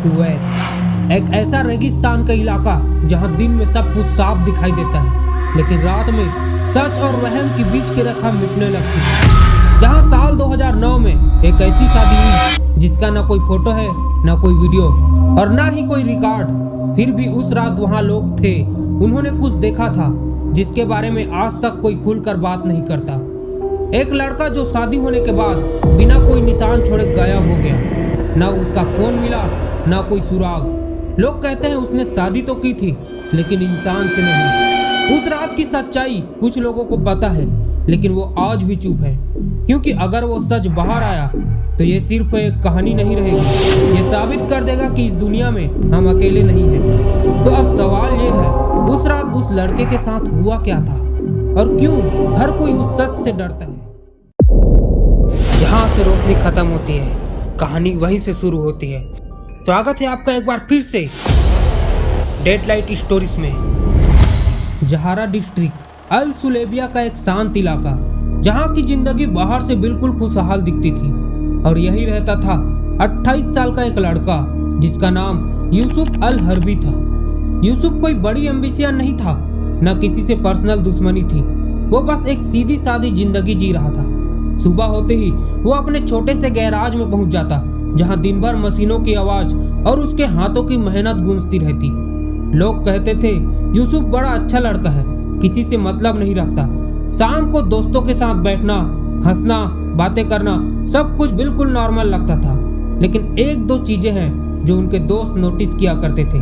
Kuwait एक ऐसा रेगिस्तान का इलाका जहां दिन में सब कुछ साफ दिखाई देता है, लेकिन रात में सच और वहम के बीच की रेखा मिटने लगती है। जहां साल 2009 में एक ऐसी शादी हुई जिसका ना कोई फोटो है, ना कोई वीडियो और ना ही कोई रिकॉर्ड। फिर भी उस रात वहां लोग थे, उन्होंने कुछ देखा था जिसके बारे में आज तक कोई खुलकर बात नहीं करता। एक लड़का जो शादी होने के बाद बिना कोई निशान छोड़े गायब हो गया। ना उसका फोन मिला, ना कोई सुराग। लोग कहते हैं उसने शादी तो की थी, लेकिन इंसान से नहीं। उस रात की सच्चाई कुछ लोगों को पता है, लेकिन वो आज भी चुप है, क्योंकि अगर वो सच बाहर आया तो ये सिर्फ एक कहानी नहीं रहेगी, ये साबित कर देगा कि इस दुनिया में हम अकेले नहीं हैं। तो अब सवाल ये है, उस रात उस लड़के के साथ हुआ क्या था और क्यों हर कोई उस सच से डरता है? जहाँ से रोशनी खत्म होती है, कहानी वहीं से शुरू होती है। स्वागत है आपका एक बार फिर से डेडलाइट स्टोरीज में। जहारा डिस्ट्रिक्ट अल सुलेबिया का एक शांत इलाका, जहाँ की जिंदगी बाहर से बिल्कुल खुशहाल दिखती थी, और यही रहता था 28 साल का एक लड़का जिसका नाम यूसुफ अल हर्बी था। यूसुफ कोई बड़ी एम्बिशन नहीं था, न किसी से पर्सनल दुश्मनी थी। वो बस एक सीधी सादी जिंदगी जी रहा था। सुबह होते ही वो अपने छोटे से गैराज में पहुंच जाता, जहां दिन भर मशीनों की आवाज और उसके हाथों की मेहनत गूंजती रहती। लोग कहते थे यूसुफ बड़ा अच्छा लड़का है, किसी से मतलब नहीं रखता। शाम को दोस्तों के साथ बैठना, हंसना, बातें करना सब कुछ बिल्कुल नॉर्मल लगता था। लेकिन एक दो चीजें हैं जो उनके दोस्त नोटिस किया करते थे।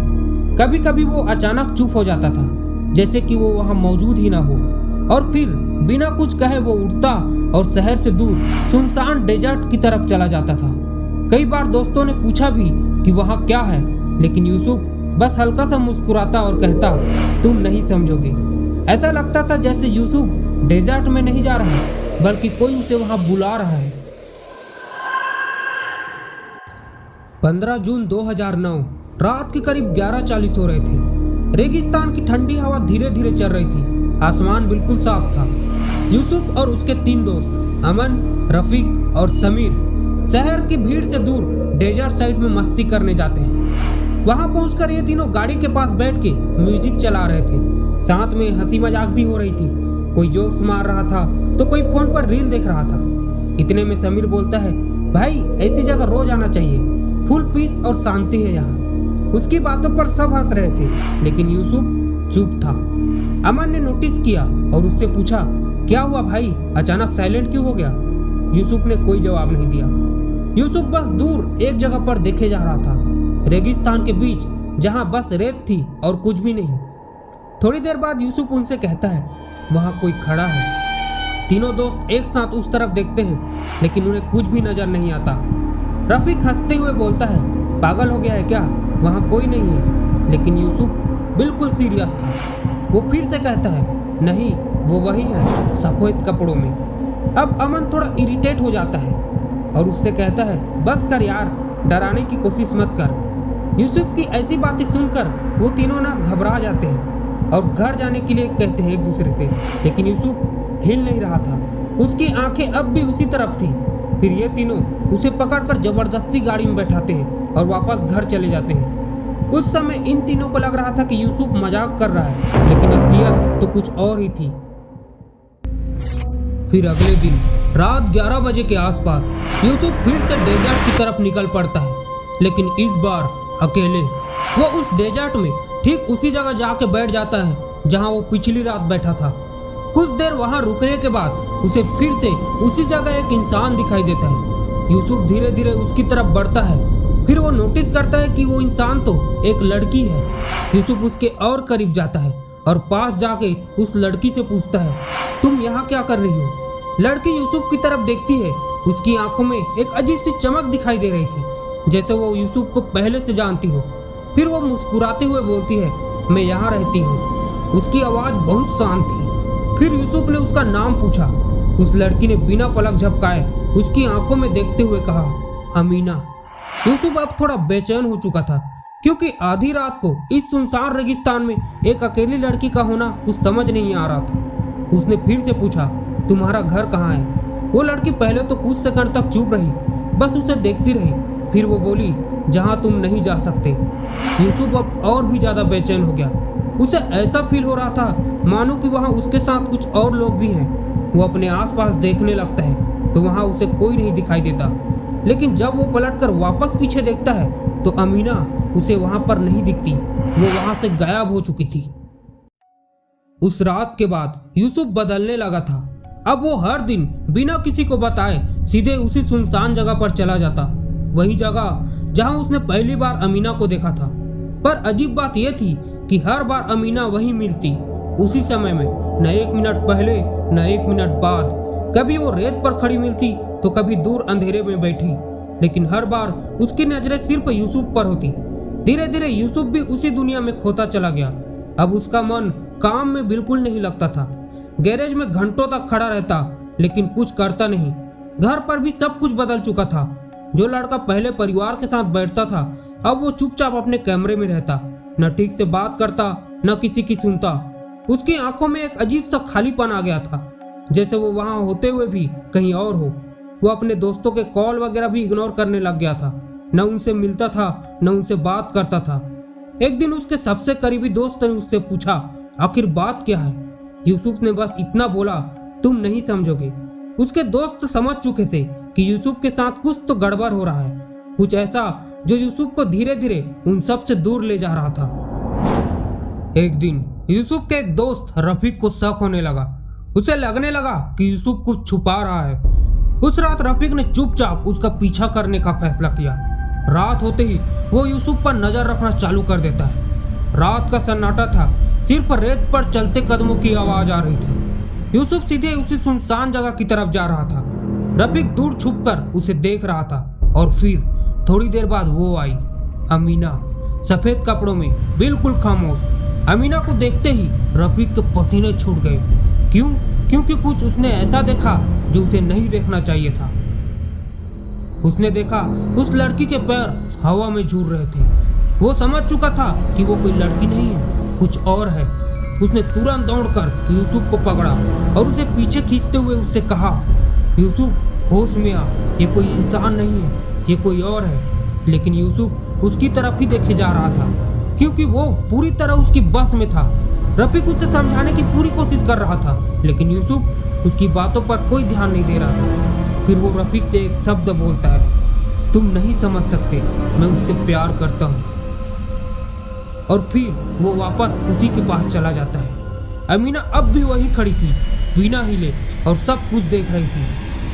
कभी कभी वो अचानक चुप हो जाता था, जैसे कि वो वहां मौजूद ही ना हो, और फिर बिना कुछ कहे वो उठता और शहर से दूर सुनसान डेजर्ट की तरफ चला जाता था। कई बार दोस्तों ने पूछा भी कि वहां क्या है, लेकिन यूसुफ बस हल्का सा मुस्कुराता और कहता, तुम नहीं समझोगे। ऐसा लगता था जैसे यूसुफ डेजर्ट में नहीं जा रहा, बल्कि कोई उसे वहां बुला रहा है। 15 जून 2009 रात के करीब 11:40 हो रहे थे। रेगिस्तान की ठंडी हवा धीरे धीरे चल रही थी, आसमान बिल्कुल साफ था। यूसुफ और उसके 3 दोस्त अमन, रफीक और समीर शहर की भीड़ से दूर डेजर्ट साइड में मस्ती करने जाते हैं। वहां पहुंचकर ये तीनों गाड़ी के पास बैठ के म्यूजिक चला रहे थे। साथ में हंसी मजाक भी हो रही थी, कोई जोक्स मार रहा था तो कोई फोन पर रील देख रहा था। इतने में समीर बोलता है, भाई ऐसी जगह रोज आना चाहिए, फुल पीस और शांति है यहाँ। उसकी बातों पर सब हंस रहे थे, लेकिन यूसुफ चुप था। अमन ने नोटिस किया और उससे पूछा, क्या हुआ भाई, अचानक साइलेंट क्यों हो गया? यूसुफ ने कोई जवाब नहीं दिया। यूसुफ बस दूर एक जगह पर देखे जा रहा था, रेगिस्तान के बीच, जहां बस रेत थी और कुछ भी नहीं। थोड़ी देर बाद यूसुफ उनसे कहता है, वहां कोई खड़ा है। तीनों दोस्त एक साथ उस तरफ देखते हैं, लेकिन उन्हें कुछ भी नजर नहीं आता। रफीक हंसते हुए बोलता है, पागल हो गया है क्या, वहां कोई नहीं है। लेकिन यूसुफ बिल्कुल सीरियस था। वो फिर से कहता है, नहीं वो वही है, सफेद कपड़ों में। अब अमन थोड़ा इरिटेट हो जाता है और उससे कहता है, बस कर यार, डराने की कोशिश मत कर। यूसुफ की ऐसी बातें सुनकर वो तीनों ना घबरा जाते हैं और घर जाने के लिए कहते हैं एक दूसरे से, लेकिन यूसुफ हिल नहीं रहा था। उसकी आंखें अब भी उसी तरफ थी। फिर ये तीनों उसे पकड़कर जबरदस्ती गाड़ी में बैठाते हैं और वापस घर चले जाते हैं। उस समय इन तीनों को लग रहा था कि यूसुफ मजाक कर रहा है, लेकिन असलियत तो कुछ और ही थी। फिर अगले दिन रात 11 बजे के आसपास यूसुफ फिर से डेजर्ट की तरफ निकल पड़ता है, लेकिन इस बार अकेले। वो उस डेजर्ट में ठीक उसी जगह जाके बैठ जाता है जहां वो पिछली रात बैठा था। कुछ देर वहां रुकने के बाद उसे फिर से उसी जगह एक इंसान दिखाई देता है। यूसुफ धीरे धीरे उसकी तरफ बढ़ता है। फिर वो नोटिस करता है कि वो इंसान तो एक लड़की है। यूसुफ उसके और करीब जाता है और पास जाके उस लड़की से पूछता है, तुम यहाँ क्या कर रही हो? लड़की यूसुफ की तरफ देखती है। उसकी आंखों में एक अजीब सी चमक दिखाई दे रही थी, जैसे वो यूसुफ को पहले से जानती हो। फिर वो मुस्कुराते हुए बोलती है, मैं यहाँ रहती हूँ। उसकी आवाज़ बहुत शांत थी। फिर यूसुफ ने उसका नाम पूछा। उस लड़की ने बिना पलक झपकाए उसकी आंखों में देखते हुए कहा, अमीना। यूसुफ अब थोड़ा बेचैन हो चुका था, क्योंकि आधी रात को इस सुनसान रेगिस्तान में एक अकेली लड़की का होना कुछ समझ नहीं आ रहा था। उसने फिर से पूछा, तुम्हारा घर कहाँ है? वो लड़की पहले तो कुछ सेकंड तक चुप रही, बस उसे देखती रही। फिर वो बोली, जहां तुम नहीं जा सकते। यूसुफ अब और भी ज्यादा बेचैन हो गया। उसे ऐसा फील हो रहा था मानो कि वहां उसके साथ कुछ और लोग भी हैं। वो अपने आसपास देखने लगता है तो वहां उसे कोई नहीं दिखाई देता, लेकिन जब वो पलटकर वापस पीछे देखता है तो अमीना उसे वहां पर नहीं दिखती। वो वहां से गायब हो चुकी थी। उस रात के बाद यूसुफ बदलने लगा था। अब वो हर दिन बिना किसी को बताए सीधे उसी सुनसान जगह पर चला जाता, वही जगह जहां उसने पहली बार अमीना को देखा था। पर अजीब बात यह थी कि हर बार अमीना वहीं मिलती, उसी समय में, न 1 मिनट पहले न 1 मिनट बाद। कभी वो रेत पर खड़ी मिलती तो कभी दूर अंधेरे में बैठी, लेकिन हर बार उसकी नजरें सिर्फ यूसुफ पर होती। धीरे धीरे यूसुफ भी उसी दुनिया में खोता चला गया। अब उसका मन काम में बिल्कुल नहीं लगता था। गैरेज में घंटों तक खड़ा रहता लेकिन कुछ करता नहीं। घर पर भी सब कुछ बदल चुका था। जो लड़का पहले परिवार के साथ बैठता था अब वो चुपचाप अपने कमरे में रहता, न ठीक से बात करता न किसी की सुनता। उसकी आंखों में एक अजीब सा खालीपन आ गया था, जैसे वो वहां होते हुए भी कहीं और हो। वो अपने दोस्तों के कॉल वगैरह भी इग्नोर करने लग गया था, न उनसे मिलता था न उनसे बात करता था। एक दिन उसके सबसे करीबी दोस्त ने उससे पूछा, आखिर बात क्या है? यूसुफ ने बस इतना बोला, तुम नहीं समझोगे। उसके दोस्त समझ चुके थे कि यूसुफ के साथ कुछ तो गड़बड़ हो रहा है, कुछ ऐसा जो यूसुफ को धीरे धीरे उन सब से दूर ले जा रहा था। एक दिन यूसुफ के एक दोस्त रफीक को शक होने लगा। उसे लगने लगा कि यूसुफ कुछ छुपा रहा है। उस रात रफीक ने चुपचाप उसका पीछा करने का फैसला किया। रात होते ही वो यूसुफ पर नजर रखना चालू कर देता है। रात का सन्नाटा था, सिर्फ रेत पर चलते कदमों की आवाज आ रही थी। यूसुफ सीधे उसी सुनसान जगह की तरफ जा रहा था। रफीक दूर छुपकर उसे देख रहा था और फिर थोड़ी देर बाद वो आई, अमीना, सफेद कपड़ों में, बिल्कुल खामोश। अमीना को देखते ही रफीक के पसीने छूट गए। क्यों? क्योंकि कुछ उसने ऐसा देखा जो उसे नहीं देखना चाहिए था। उसने देखा उस लड़की के पैर हवा में झूल रहे थे। वो समझ चुका था कि वो कोई लड़की नहीं है, कुछ और है। उसने तुरंत दौड़कर यूसुफ को पकड़ा और उसे पीछे खींचते हुए उससे कहा, यूसुफ, होश में आ, ये कोई इंसान नहीं है, ये कोई और है। लेकिन यूसुफ उसकी तरफ ही देखे जा रहा था, क्योंकि वो पूरी तरह उसकी बस में था। रफीक उसे समझाने की पूरी कोशिश कर रहा था, लेकिन यूसुफ उसकी बातों पर कोई ध्यान नहीं दे रहा था। फिर वो रफीक से एक शब्द बोलता है, तुम नहीं समझ सकते, मैं उससे प्यार करता हूँ। और फिर वो वापस उसी के पास चला जाता है। अमीना अब भी वहीं खड़ी थी, बिना हिले, और सब कुछ देख रही थी।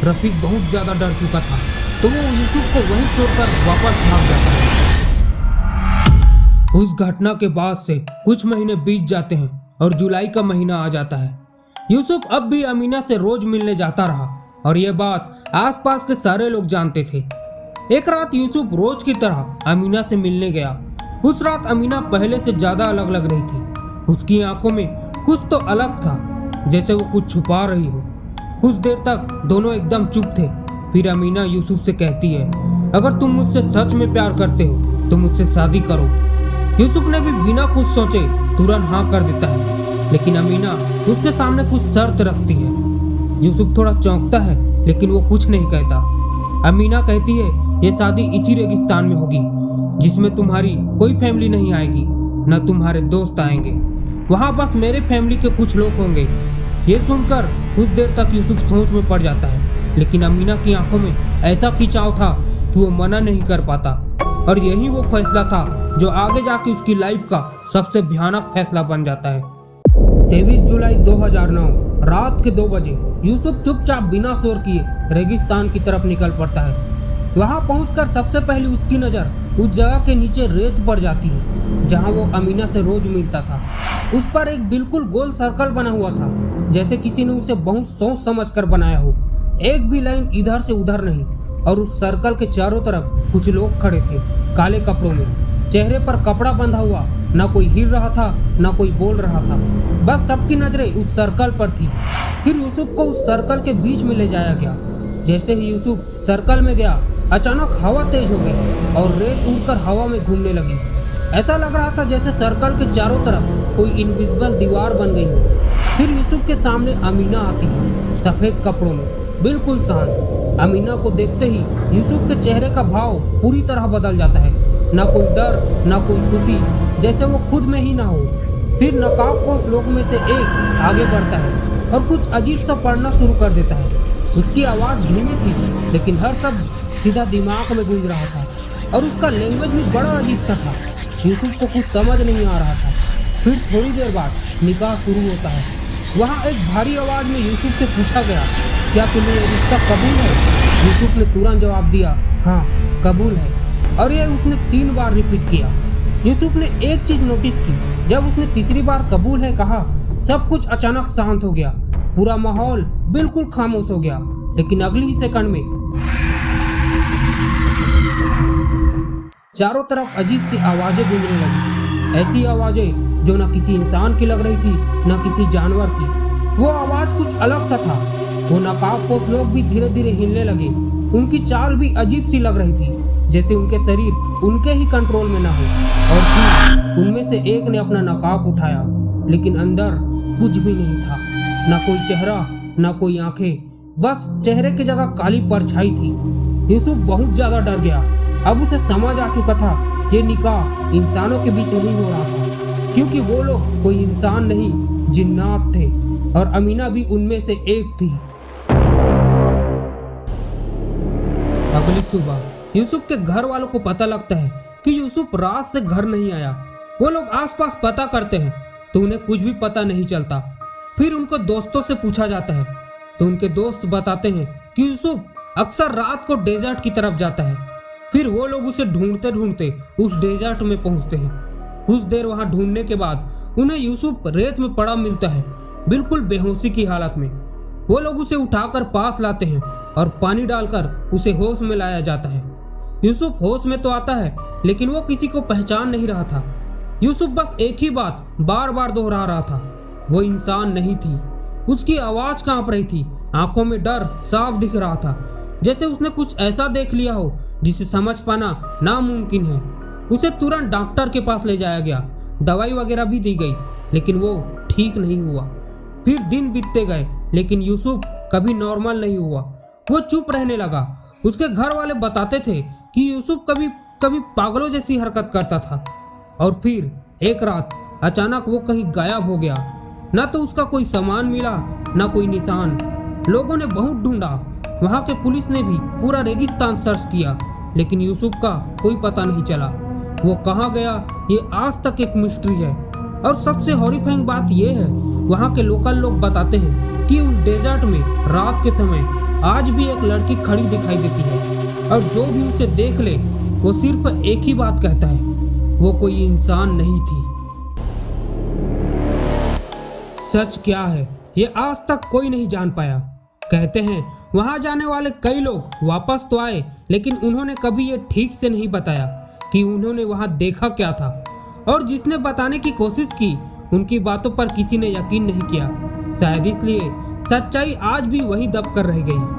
रफीक बहुत ज्यादा डर चुका था, तो वो यूसुफ को वहीं छोड़कर वापस भाग जाता है। उस घटना के बाद से कुछ महीने बीत जाते हैं और जुलाई का महीना आ जाता है। यूसुफ अब भी अमीना से रोज मिलने जाता रहा और ये बात आसपास के सारे लोग जानते थे। एक रात यूसुफ रोज की तरह अमीना से मिलने गया। उस रात अमीना पहले से ज्यादा अलग लग रही थी। उसकी आंखों में कुछ तो अलग था, जैसे वो कुछ छुपा रही हो। कुछ देर तक दोनों एकदम चुप थे। फिर अमीना यूसुफ से कहती है, अगर तुम मुझसे सच में प्यार करते हो तो मुझसे शादी करो। यूसुफ ने भी बिना कुछ सोचे तुरंत हाँ कर देता है, लेकिन अमीना उसके सामने कुछ शर्त रखती है। यूसुफ थोड़ा चौंकता है, लेकिन वो कुछ नहीं कहता। अमीना कहती है, ये शादी इसी रेगिस्तान में होगी जिसमें तुम्हारी कोई फैमिली नहीं आएगी, न तुम्हारे दोस्त आएंगे। वहाँ बस मेरे फैमिली के कुछ लोग होंगे। ये सुनकर कुछ देर तक यूसुफ सोच में पड़ जाता है, लेकिन अमीना की आंखों में ऐसा खिंचाव था कि वो मना नहीं कर पाता। और यही वो फैसला था जो आगे जाके उसकी लाइफ का सबसे भयानक फैसला बन जाता है। 23 जुलाई 2009 रात के 2 बजे यूसुफ चुपचाप बिना शोर किए रेगिस्तान की तरफ निकल पड़ता है। वहां पहुंचकर सबसे पहले उसकी नज़र उस जगह के नीचे रेत पड़ जाती है जहां वो अमीना से रोज मिलता था। उस पर एक बिल्कुल गोल सर्कल बना हुआ था, जैसे किसी ने उसे बहुत सोच समझ कर बनाया हो। एक भी लाइन इधर से उधर नहीं। और उस सर्कल के चारों तरफ कुछ लोग खड़े थे, काले कपड़ों में, चेहरे पर कपड़ा बंधा हुआ। न कोई हिल रहा था, न कोई बोल रहा था, बस सबकी नजरें उस सर्कल पर थी। फिर यूसुफ को उस सर्कल के बीच में ले जाया गया। जैसे ही यूसुफ सर्कल में गया, अचानक हवा तेज हो गई और रेत उड़कर हवा में घूमने लगी। ऐसा लग रहा था जैसे सर्कल के चारों तरफ कोई इनविजिबल दीवार बन गई हो। फिर यूसुफ के सामने अमीना आती है, सफेद कपड़ों में, बिल्कुल शांत। अमीना को देखते ही यूसुफ के चेहरे का भाव पूरी तरह बदल जाता है। ना कोई डर, ना कोई खुशी, जैसे वो खुद में ही ना हो। फिर नकाबपोश लोगों में से एक आगे बढ़ता है और कुछ अजीब सा पढ़ना शुरू कर देता है। उसकी आवाज़ धीमी थी, लेकिन हर शब्द सीधा दिमाग में गूंज रहा था और उसका लैंग्वेज भी बड़ा अजीब सा था। यूसुफ को कुछ समझ नहीं आ रहा था। फिर थोड़ी देर बाद निकाह शुरू होता है। वहाँ एक भारी आवाज़ में यूसुफ से पूछा गया, क्या तुम्हें ये रिश्ता कबूल है? यूसुफ ने तुरंत जवाब दिया, हाँ कबूल है। और ये उसने 3 बार रिपीट किया। यूसुफ ने एक चीज नोटिस की, जब उसने तीसरी बार कबूल है कहा, सब कुछ अचानक शांत हो गया। पूरा माहौल बिल्कुल खामोश हो गया। लेकिन अगली ही सेकंड में चारों तरफ अजीब सी आवाजें गूंजने लगी। ऐसी आवाजें जो न किसी इंसान की लग रही थी, न किसी जानवर की। वो आवाज कुछ अलग सा था। वो नकाबपोश लोग भी धीरे धीरे हिलने लगे। उनकी चाल भी अजीब सी लग रही थी, जैसे उनके शरीर उनके ही कंट्रोल में ना हो। और फिर उनमें से एक ने अपना नकाब उठाया, लेकिन अंदर कुछ भी नहीं था। ना कोई चेहरा, ना कोई आंखें, बस चेहरे की जगह काली परछाई थी। यूसुफ बहुत ज्यादा डर गया। अब उसे समझ आ चुका था, ये निकाह इंसानों के बीच नहीं हो रहा था, क्योंकि वो लोग कोई इंसान नहीं, जिन्नात थे। और अमीना भी उनमें से एक थी। अगली सुबह यूसुफ के घर वालों को पता लगता है कि यूसुफ रात से घर नहीं आया। वो लोग आसपास पता करते हैं तो उन्हें कुछ भी पता नहीं चलता। फिर उनको दोस्तों से पूछा जाता है तो उनके दोस्त बताते हैं कि यूसुफ अक्सर रात को डेजर्ट की तरफ जाता है। फिर वो लोग उसे ढूंढते ढूंढते उस डेजर्ट में पहुंचते हैं। कुछ देर वहां ढूंढने के बाद उन्हें यूसुफ रेत में पड़ा मिलता है, बिल्कुल बेहोशी की हालत में। वो लोग उसे उठाकर पास लाते हैं और पानी डालकर उसे होश में लाया जाता है। यूसुफ होश में तो आता है, लेकिन वो किसी को पहचान नहीं रहा था। यूसुफ बस एक ही बात बार बार दोहरा रहा था, वो इंसान नहीं थी। उसकी आवाज कांप रही थी, आंखों में डर साफ दिख रहा था, जैसे उसने कुछ ऐसा देख लिया हो जिसे समझ पाना नामुमकिन है। उसे तुरंत डॉक्टर के पास ले जाया गया। दवाई वगैरह भी दी गई, लेकिन वो ठीक नहीं हुआ। फिर दिन बीतते गए, लेकिन यूसुफ कभी नॉर्मल नहीं हुआ। वो चुप रहने लगा। उसके घर वाले बताते थे कि यूसुफ कभी कभी पागलों जैसी हरकत करता था। और फिर एक रात अचानक वो कहीं गायब हो गया। ना तो उसका कोई सामान मिला, ना कोई निशान। लोगों ने बहुत ढूंढा। वहाँ के पुलिस ने भी पूरा रेगिस्तान सर्च किया, लेकिन यूसुफ का कोई पता नहीं चला। वो कहाँ गया ये आज तक एक मिस्ट्री है। और सबसे हॉरिफाइंग बात ये है, वहाँ के लोकल लोग बताते हैं कि उस डेजर्ट में रात के समय आज भी एक लड़की खड़ी दिखाई देती है, और जो भी उसे देख ले वो सिर्फ एक ही बात कहता है, वो कोई इंसान नहीं थी। सच क्या है ये आज तक कोई नहीं जान पाया। कहते हैं वहां जाने वाले कई लोग वापस तो आए, लेकिन उन्होंने कभी ये ठीक से नहीं बताया कि उन्होंने वहां देखा क्या था। और जिसने बताने की कोशिश की, उनकी बातों पर किसी ने यकीन नहीं किया। शायद इसलिए सच्चाई आज भी वही दब कर रह गई।